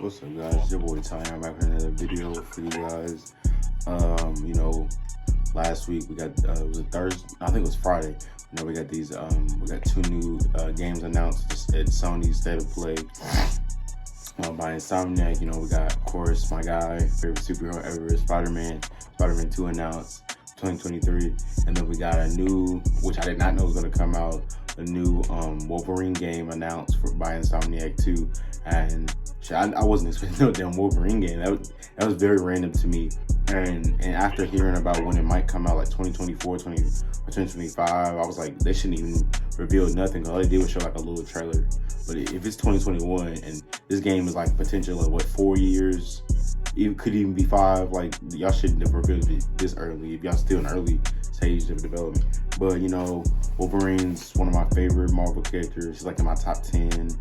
What's up, guys? It's your boy Ty. I'm back with another video for you guys. Last week we got it was a Thursday. I think it was Friday. We got these. We got two new games announced at Sony's State of Play by Insomniac. We got, of course, my guy, favorite superhero ever, Spider-Man 2 announced 2023, and then we got a new, which I did not know was gonna come out, a new Wolverine game announced by Insomniac 2, and I wasn't expecting no damn Wolverine game. That was very random to me. And after hearing about when it might come out, like 2024, 2025, I was like, they shouldn't even reveal nothing. All they did was show like a little trailer. But if it's 2021 and this game is like potential of what, 4 years, it could even be 5. Like, y'all shouldn't have revealed it this early if y'all still in early stage of development. But Wolverine's one of my favorite Marvel characters. He's like in my top 10.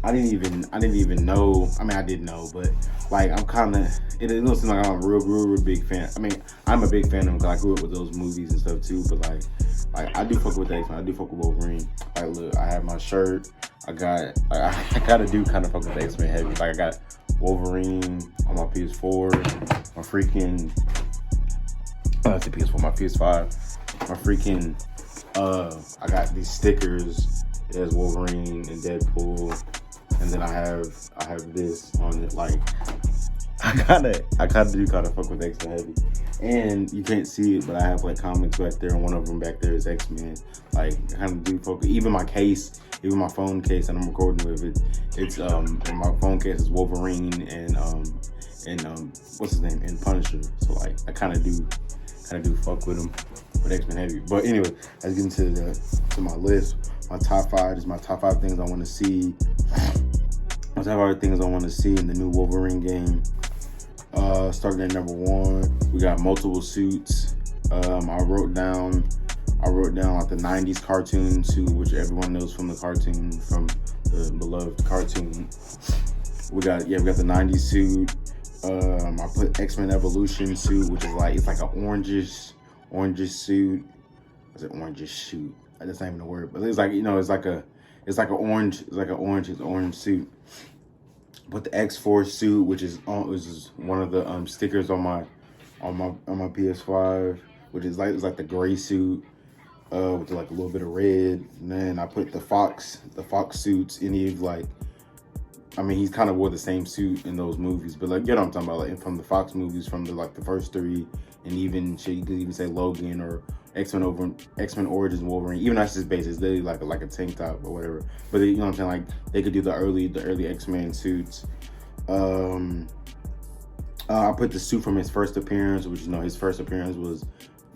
I didn't even know. I mean, I did know, but like it don't seem like I'm a real big fan. I mean, I'm a big fan of him because I grew up with those movies and stuff too. But like I do fuck with the X-Men. I do fuck with Wolverine. Like, look, I have my shirt. I gotta do kind of fuck with the X-Men heavy. Like, I got Wolverine on my PS4, my freaking the PS4, my PS5, my freaking I got these stickers. There's Wolverine and Deadpool. And then I have this on it. Like, I kinda do fuck with X-Men heavy. And you can't see it, but I have like comics back there, and one of them back there is X-Men. Like, I kinda do fuck. Even my case, even my phone case that I'm recording with, it's and my phone case is Wolverine and what's his name, and Punisher. So like, I kinda do fuck with him with X-Men heavy. But anyway, let's get into to my list. My top 5 is my top 5 things I want to see. My top 5 things I want to see in the new Wolverine game. Starting at number 1, we got multiple suits. I wrote down like the 90s cartoon suit, which everyone knows from the cartoon, from the beloved cartoon. We got the 90s suit. I put X-Men Evolution suit, which is like, it's like an orangish suit. Is it orangish suit? That's not even a word, but it's like, it's like an orange suit. Put the X-Force suit, which is one of the stickers on my PS5, which is like, it's like the gray suit with like a little bit of red. And then I put the Fox suits. He's kind of wore the same suit in those movies, but like, you know what I'm talking about, like from the Fox movies, from the first 3, and even you could even say Logan or X-Men Origins Wolverine. Even though that's just basic, it's literally like a tank top or whatever. But you know what I'm saying, like they could do the early X-Men suits. I put the suit from his first appearance, which his first appearance was,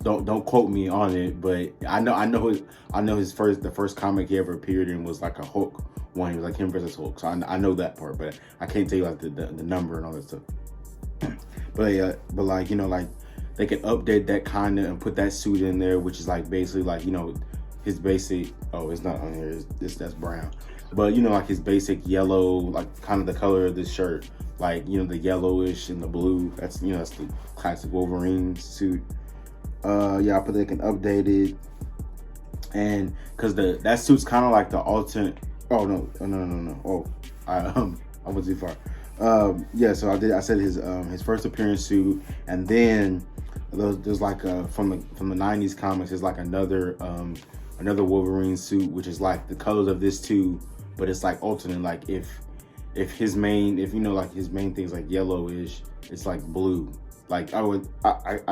don't quote me on it, but I know the first comic he ever appeared in was like a Hulk one. He was like him versus Hulk, so I know that part, but I can't tell you like the number and all that stuff. But they can update that kind of and put that suit in there, which is like basically like his basic. Oh, it's not on here. That's brown, but like his basic yellow, like kind of the color of this shirt, like the yellowish and the blue. That's that's the classic Wolverine suit. I put they can update it, and because that suit's kind of like the alternate. Oh no. Oh, I went too far. So I said his first appearance suit, and then there's like from the 90s comics, there's like another Wolverine suit, which is like the colors of this too, but it's like alternate. Like if his main thing's like yellowish, it's like blue. Like I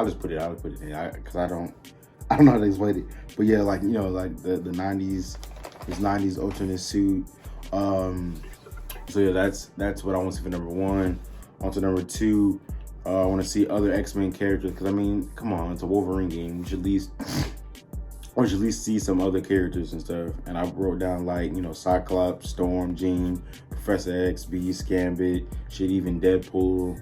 just put it in because I don't know how to explain it. But yeah, like like the 90s, his 90s alternate suit. So yeah, that's what I want to see for number 1. On to number 2, I want to see other X-Men characters, because come on, it's a Wolverine game. We should at least see some other characters and stuff. And I wrote down like Cyclops, Storm, Jean, Professor X, Beast, Gambit, even Deadpool.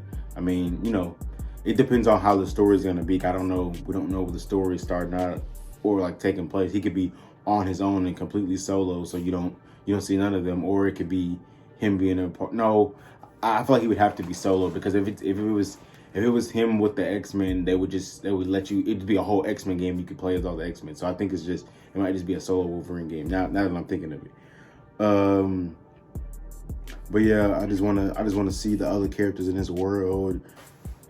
It depends on how the story is gonna be. I don't know. We don't know where the story is starting out or like taking place. He could be on his own and completely solo, so you don't see none of them, or it could be him being a part. No, I feel like he would have to be solo, because if it was him with the X-Men, they would let you, it'd be a whole X-Men game you could play as all the X-Men. So I think it might just be a solo Wolverine game. Now that I'm thinking of it. But yeah, I just wanna see the other characters in this world,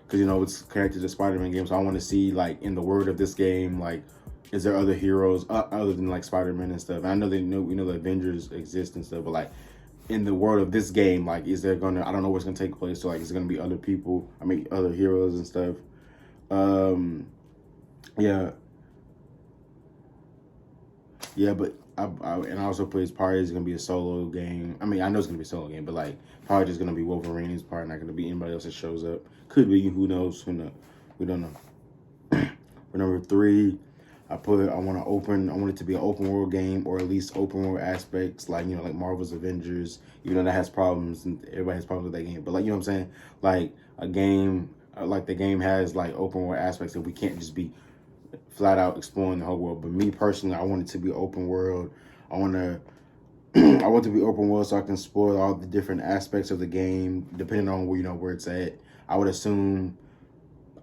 because it's connected to Spider-Man game. So I want to see like in the world of this game, like is there other heroes other than like Spider-Man and stuff. And I know we know the Avengers exist and stuff, but like in the world of this game, like is there gonna, I don't know what's gonna take place. So like is there gonna be other people? I mean other heroes and stuff. Yeah. Yeah, but and I also put his part is gonna be a solo game. I mean, I know it's gonna be a solo game, but like probably just gonna be Wolverine's part, not gonna be anybody else that shows up. Could be, who knows? Who knows? We don't know. For number 3, I want it to be an open world game, or at least open world aspects, like like Marvel's Avengers. Even though that has problems, and everybody has problems with that game, but like what I'm saying, like a game, like the game has like open world aspects that we can't just be flat out exploring the whole world. But me personally, I want it to be open world. I want it to be open world so I can explore all the different aspects of the game, depending on where it's at. I would assume,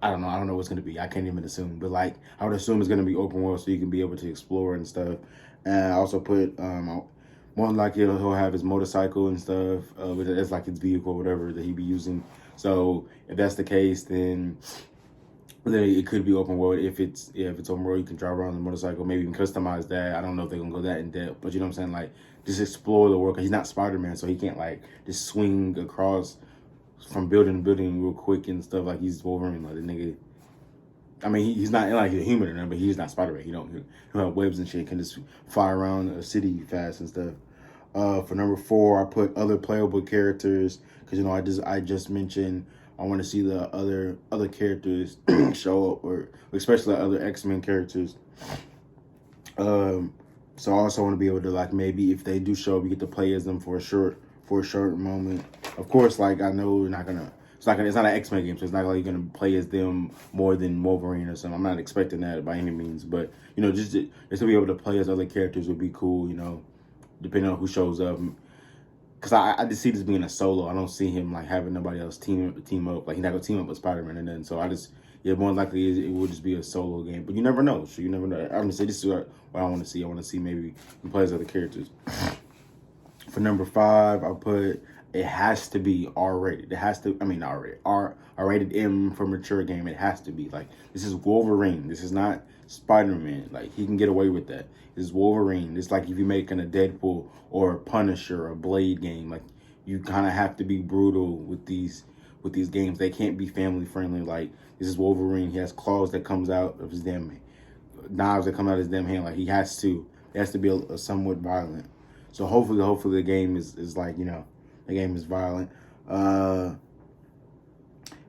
I don't know what's gonna be. I can't even assume, but like I would assume it's gonna be open world so you can be able to explore and stuff. And I also put more than likely he'll have his motorcycle and stuff, but it's like his vehicle, whatever that he be using. So if that's the case, then it could be open world. If it's open world, you can drive around the motorcycle, maybe even customize that. I don't know if they're gonna go that in depth, but you know what I'm saying, like just explore the world. Cause he's not Spider-Man, so he can't like just swing across from building to building real quick and stuff like he's Wolverine. Like the nigga, I mean, he's not like a human or nothing, but he's not Spider-Man. He don't have webs and shit. Can just fly around a city fast and stuff. For number 4, I put other playable characters, because I just mentioned I want to see the other characters show up, or especially other Xmen characters. So I also want to be able to, like, maybe if they do show up, we get to play as them for a short moment. Of course, like I know we're not gonna. It's not an X-Men game, so it's not like you're gonna play as them more than Wolverine or something. I'm not expecting that by any means, but just to be able to play as other characters would be cool. Depending on who shows up. Because I just see this being a solo. I don't see him like having nobody else team up. Like he's not gonna team up with Spider-Man and then. So more likely it will just be a solo game. But you never know. So you never know. I'm gonna say this is what I want to see. I want to see maybe he plays other characters. For number 5, I'll put it has to be R-rated. It has to. I mean, R-rated. R-rated M for mature game. It has to be like this is Wolverine. This is not Spider-Man. Like he can get away with that. This is Wolverine. It's like if you're making a Deadpool or a Punisher or a Blade game. Like you kind of have to be brutal with these games. They can't be family friendly. Like this is Wolverine. He has claws that comes out of his damn knives that come out of his damn hand. Like it has to be a somewhat violent. So hopefully the game is like the game is violent. And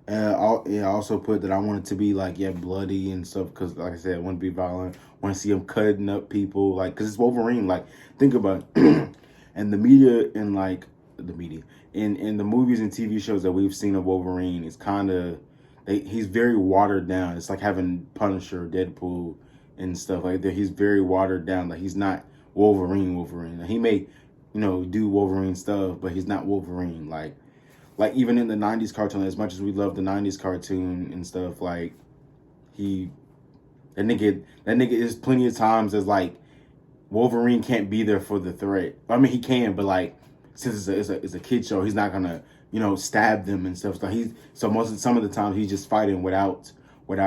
I also put that I want it to be like bloody and stuff, because like I said, I want to be violent. I want to see him cutting up people, like because it's Wolverine. Like think about it. And the media and like the media in the movies and TV shows that we've seen of Wolverine is kind of he's very watered down. It's like having Punisher, Deadpool, and stuff like that. He's very watered down. Like he's not Wolverine. Like, he may do Wolverine stuff, but he's not Wolverine. Like even in the 90s cartoon, as much as we love the 90s cartoon and stuff, like that nigga is plenty of times as like Wolverine can't be there for the threat. I mean, he can, but like since it's a kid show, he's not gonna stab them and stuff. So some of the time he's just fighting without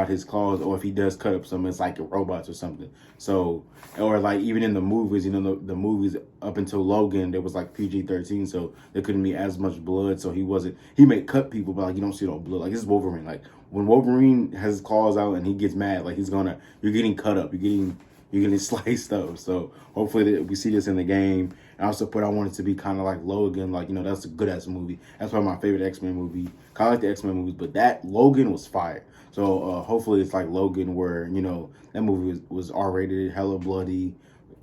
his claws, or if he does cut up something, it's like robots or something. So, or like even in the movies, the movies up until Logan, there was like PG-13, so there couldn't be as much blood. So he may cut people, but like you don't see no blood. Like this is Wolverine. Like when Wolverine has his claws out and he gets mad, like you're getting cut up, you're getting sliced up. So hopefully we see this in the game. And I also I want it to be kind of like Logan, like that's a good ass movie. That's probably my favorite X-Men movie. I like the X-Men movies, but that Logan was fire. So hopefully it's like Logan, where that movie was R-rated, hella bloody,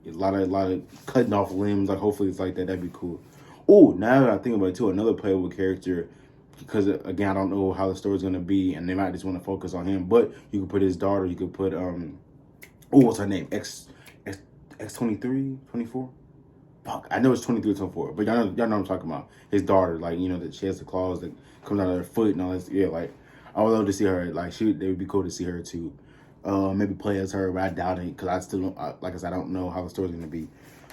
a lot of cutting off limbs. Like hopefully it's like that. That'd be cool. Oh, now that I think about it too, another playable character, because again I don't know how the story's gonna be, and they might just want to focus on him. But you could put his daughter. You could put what's her name? X23, 24. Fuck, I know it's 23 or 24, but y'all know what I'm talking about. His daughter, like that she has the claws that comes out of her foot and all that. Yeah, like I would love to see her. Like they would be cool to see her too. Maybe play as her, but I doubt it, because I still don't. Like I said, I don't know how the story's gonna be.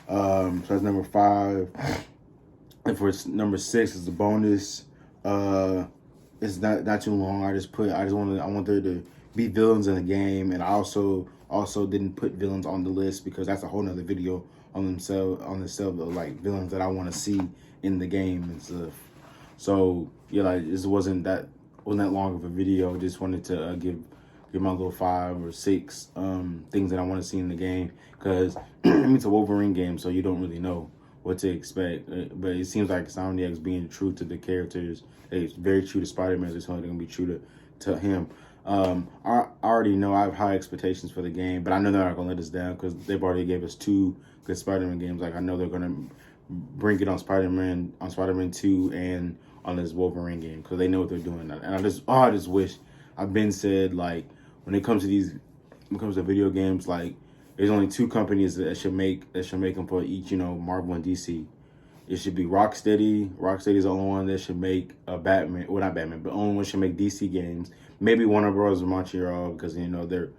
So that's number 5. And for number 6 is the bonus. It's not too long. I just want there to be villains in the game, and I also didn't put villains on the list because that's a whole nother video on themselves of like villains that I want to see in the game and stuff. So yeah, like this wasn't that long of a video. Just wanted to give my little 5 or 6 things that I want to see in the game, because it's a Wolverine game, so you don't really know what to expect. But it seems like Insomniac'S being true to the characters. It's very true to Spider-Man. It's only going to be true to him. I already know I have high expectations for the game, but I know they're not going to let us down because they've already gave us 2 good Spider-Man games. Like I know they're going to bring it on Spider-Man 2 and on this Wolverine game because they know what they're doing. And I just wish, I've been said, like when it comes to video games, like there's only 2 companies that should make them for each, Marvel and DC. It should be Rocksteady. Rocksteady's the only one that should make a Batman. Well, not Batman, but only one should make DC games. Maybe Warner Bros. Or Montreal, because they're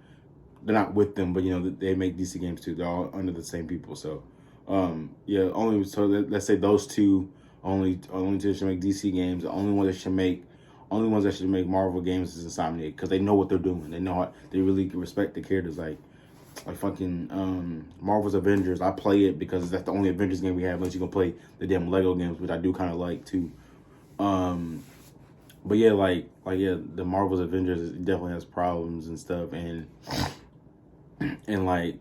not with them, but they make DC games too. They're all under the same people. So, yeah, let's say those 2 only 2 should make DC games. The only ones that should make Marvel games is Insomniac, because they know what they're doing. They know how they really respect the characters. Like fucking Marvel's Avengers, I play it because that's the only Avengers game we have, unless you can play the damn Lego games, which I do kind of like too. But yeah, the Marvel's Avengers definitely has problems and stuff, and like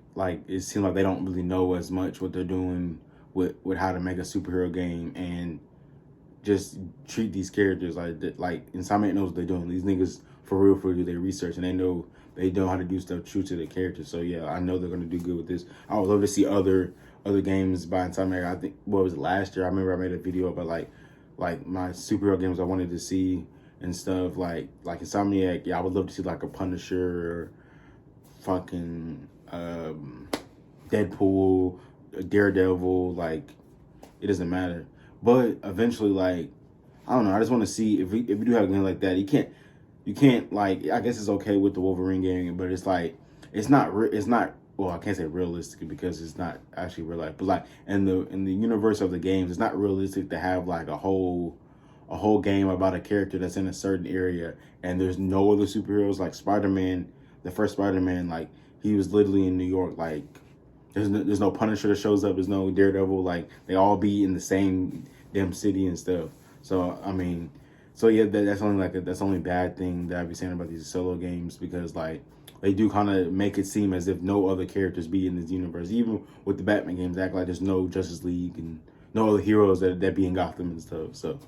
it seems like they don't really know as much what they're doing with how to make a superhero game and just treat these characters like Insomniac knows what they're doing. These niggas for real do their research, and they know how to do stuff true to their characters. So yeah, I know they're gonna do good with this. I would love to see other games by Insomniac. I think, what was it, last year? I remember I made a video about like my superhero games I wanted to see and stuff. Like Insomniac, yeah, I would love to see like a Punisher, or fucking Deadpool, Daredevil. Like it doesn't matter. But eventually, like I don't know. I just want to see if we do have a game like that. You can't like, I guess it's okay with the Wolverine game, but it's like it's not well, I can't say realistic because it's not actually real life, but like in the universe of the games, it's not realistic to have like a whole game about a character that's in a certain area and there's no other superheroes. Like Spider-Man, the first Spider-Man, like he was literally in New York. Like there's no Punisher that shows up, there's no Daredevil. Like they all be in the same damn city and stuff. So I mean, so yeah, that's only a bad thing that I'd be saying about these solo games, because like they do kind of make it seem as if no other characters be in this universe. Even with the Batman games, act like there's no Justice League and no other heroes that be in Gotham and stuff. So,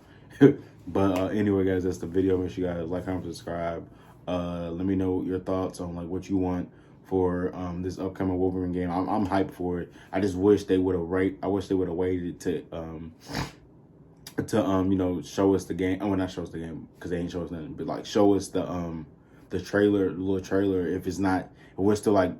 but anyway, guys, that's the video. Make sure you guys like, comment, subscribe. Let me know your thoughts on like what you want for this upcoming Wolverine game. I'm hyped for it. I just wish they would have waited to show us the game. Oh, well, not show us the game because they ain't show us nothing, but like show us the little trailer. If we're still like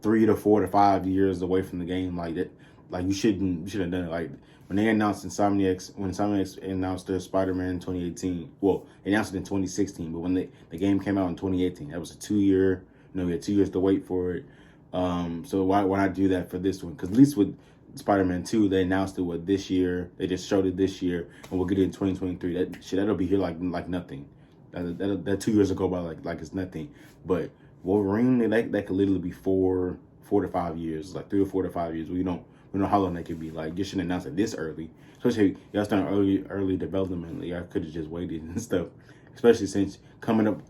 3 to 4 to 5 years away from the game, like that, like you should have done it. Like when they announced Insomniac'S announced their Spider-Man in 2018. Well, they announced it in 2016, but when the game came out in 2018, that was a 2-year. We had 2 years to wait for it. So why not do that for this one? Because at least with Spider-Man 2, they announced it this year. They just showed it this year, and we'll get it in 2023. That'll be here like nothing. That 2 years ago by like it's nothing. But Wolverine, that could literally be 4 to 5 years, like 3 or 4 to 5 years. We don't know how long that could be. Like you shouldn't announce it this early. Especially y'all starting early development. Like, y'all could have just waited and stuff. Especially since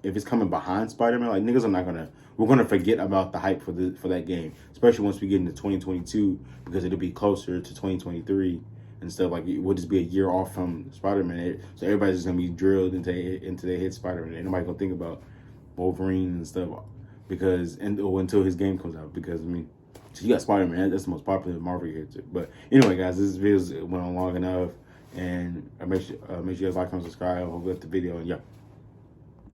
if it's coming behind Spider-Man, like niggas we're gonna forget about the hype for that game. Especially once we get into 2022, because it'll be closer to 2023 and stuff. Like it will just be a year off from Spider-Man. So everybody's just gonna be drilled into their head Spider-Man. Ain't nobody gonna think about Wolverine and stuff until his game comes out. Because I mean, so you got Spider-Man. That's the most popular Marvel character. But anyway, guys, this video went on long enough, and make sure you guys like, comment, subscribe. Hope you liked the video, and yeah.